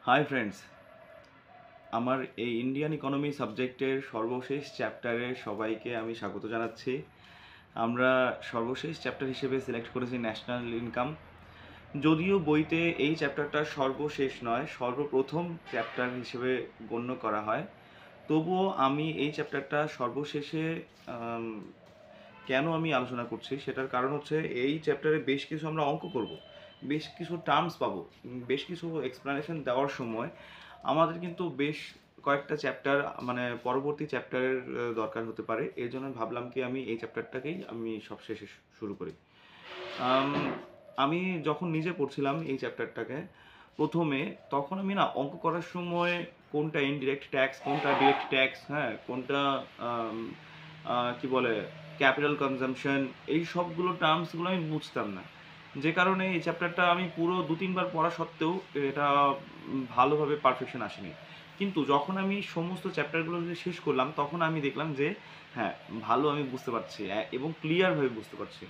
Hi friends, আমার এই Indian economy সাবজেক্টের সর্বশেষ চ্যাপ্টারে সবাইকে আমি স্বাগত জানাচ্ছি। আমরা সর্বশেষ চ্যাপ্টার হিসেবে সিলেক্ট করেছি ন্যাশনাল ইনকাম। যদিও বইতে এই চ্যাপ্টারটা সর্বশেষ নয়, সর্বপ্রথম চ্যাপ্টার হিসেবে গণ্য করা হয়, তবুও আমি এই চ্যাপ্টারটা সর্বশেষে আম, কেন আমি আলোচনা করছি সেটার কারণ হচ্ছে এই চ্যাপ্টারে বেশ কিছু আমরা অঙ্ক করব, বেশ কিছু টার্মস পাবো, বেশ কিছু এক্সপ্লানেশন দেওয়ার সময় আমাদের কিন্তু বেশ কয়েকটা চ্যাপ্টার মানে পরবর্তী চ্যাপ্টারের দরকার হতে পারে। এর জন্য ভাবলাম কি আমি এই চ্যাপ্টারটাকেই আমি সবশেষে শুরু করি। আম, আমি যখন নিজে পড়ছিলাম এই চ্যাপ্টারটাকে প্রথমে, তখন আমি না অঙ্ক করার সময় কোনটা ইনডিরেক্ট ট্যাক্স, কোনটা ডিরেক্ট ট্যাক্স, হ্যাঁ কোনটা আম, কি বলে ক্যাপিটাল কনজাম্পশন, এই সবগুলো টার্মসগুলো আমি বুঝতাম না। যে কারণে এই চ্যাপ্টারটা আমি পুরো 2-3 বার পড়া সত্ত্বেও এটা ভালোভাবে পারফেকশন আসেনি। কিন্তু যখন আমি সমস্ত চ্যাপ্টারগুলো যে শেষ করলাম তখন আমি দেখলাম যে হ্যাঁ, ভালো আমি বুঝতে পারছি এবং ক্লিয়ারভাবে বুঝতে পারছি।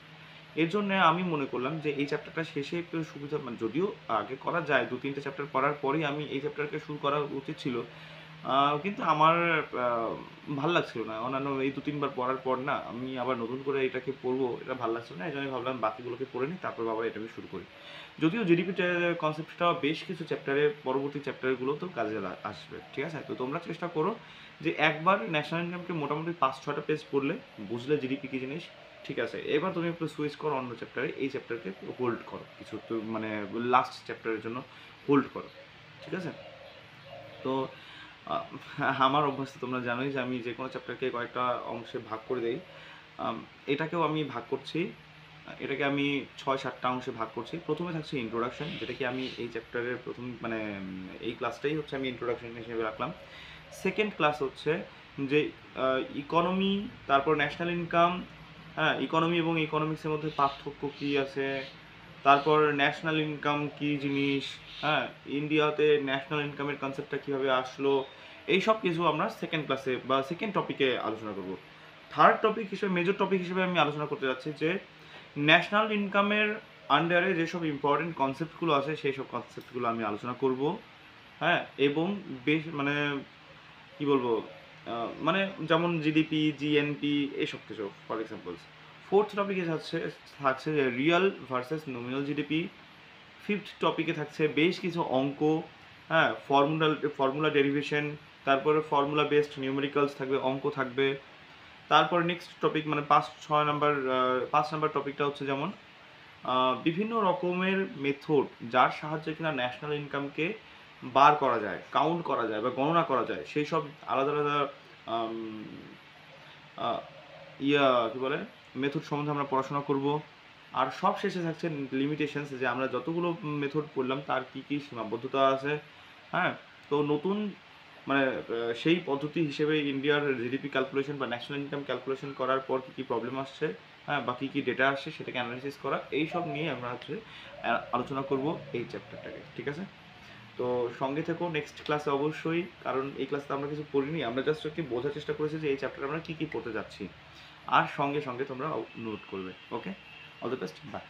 এর জন্য আমি মনে করলাম যে এই চ্যাপ্টারটা শেষে একটু সুবিধা, মানে যদিও আগে করা যায়, 2-3টে চ্যাপ্টার পড়ার পরেই আমি এই চ্যাপ্টারকে শুরু করা উচিত ছিল, কিন্তু আমার ভাল লাগছিল না। অন্যান্য এই 2-3 বার পড়ার পর না আমি আবার নতুন করে এটাকে পড়বো, এটা ভাল লাগছিল না। এই জন্য ভাবলাম বাকিগুলোকে পড়ে নিই, তারপর আবার এটাকে শুরু করি। যদিও জিডিপি কনসেপ্টটা বেশ কিছু চ্যাপ্টারে, পরবর্তী চ্যাপ্টারগুলোতেও কাজে আসবে, ঠিক আছে? তো তোমরা চেষ্টা করো যে একবার ন্যাশনাল ইনকামকে মোটামুটি 5-6টা পেজ পড়লে বুঝলে জিডিপি কী জিনিস, ঠিক আছে? এবার তুমি একটু সুইচ করো অন্য চ্যাপ্টারে, এই চ্যাপ্টারকে হোল্ড করো কিছু, তো মানে লাস্ট চ্যাপ্টারের জন্য হোল্ড করো, ঠিক আছে? তো আহ, আমার অভ্যাস তো তোমরা জানোই যে আমি যে কোনো চ্যাপ্টারকে কয়েকটা অংশে ভাগ করে দেই। এটাকেও আমি ভাগ করছি, এটাকে আমি 6-7টা অংশে ভাগ করছি। প্রথমে থাকছে ইন্ট্রোডাকশন, যেটা কি আমি এই চ্যাপ্টারের প্রথম মানে এই ক্লাসটাই হচ্ছে আমি ইন্ট্রোডাকশন হিসেবে রাখলাম। সেকেন্ড ক্লাস হচ্ছে যে ইকোনমি, তারপর ন্যাশনাল ইনকাম, হ্যাঁ ইকোনমি এবং ইকোনমিক্সের মধ্যে পার্থক্য কী আছে, তারপর ন্যাশনাল ইনকাম কী জিনিস, হ্যাঁ ইন্ডিয়াতে ন্যাশনাল ইনকামের কনসেপ্টটা কীভাবে আসলো, এই সব কিছু আমরা সেকেন্ড ক্লাসে বা সেকেন্ড টপিকে আলোচনা করব। থার্ড টপিক হিসেবে, মেজর টপিক হিসেবে আমি আলোচনা করতে যাচ্ছি যে ন্যাশনাল ইনকামের আন্ডারে যেসব ইম্পর্টেন্ট কনসেপ্টগুলো আছে সেই সব কনসেপ্টগুলো আমি আলোচনা করব, হ্যাঁ এবং বেশ মানে কি বলবো, মানে যেমন জিডিপি, জিএনপি, এইসব কিছু ফর এক্সাম্পলস। ফোর্থ টপিকে থাকছে Real versus nominal GDP. Fifth টপিকে থাকছে বেশ কিছু অঙ্ক, হ্যাঁ ফর্মুলা ডেরিভেশন, তারপরে ফর্মুলা বেসড নিউমেরিক্যালস থাকবে, অঙ্ক থাকবে। তারপর নেক্সট টপিক মানে 5 নাম্বার টপিকটা হচ্ছে যেমন বিভিন্ন রকমের মেথড যার সাহায্যে কিনা ন্যাশনাল ইনকামকে বার করা যায়, কাউন্ট করা যায় বা গণনা করা যায়, সেই সব আলাদা আলাদা আম, আহ, কি বলে মেথড সম্বন্ধে আমরা পড়াশোনা করব। আর সব শেষে থাকছে লিমিটেশনস, যে আমরা যতগুলো মেথড পড়লাম তার কী কী সীমাবদ্ধতা আছে, হ্যাঁ। তো নতুন মানে সেই পদ্ধতি হিসেবে ইন্ডিয়ার জিডিপি ক্যালকুলেশন বা ন্যাশনাল ইনকাম ক্যালকুলেশন করার পর কী কী প্রবলেম আসছে, হ্যাঁ বা কী কী ডেটা আসছে সেটাকে অ্যানালাইসিস করা, এই সব নিয়ে আমরা হচ্ছে আলোচনা করব এই চ্যাপ্টারটাকে, ঠিক আছে? তো সঙ্গে থেকো নেক্সট ক্লাসে অবশ্যই, কারণ এই ক্লাসে আমরা কিছু পড়িনি, আমরা জাস্ট একটু বোঝার চেষ্টা করেছি যে এই চ্যাপ্টারে আমরা কী কী পড়তে যাচ্ছি। আর সঙ্গে সঙ্গে তোমরা নোট করবে। ওকে, অল দ্য বেস্ট, বাই।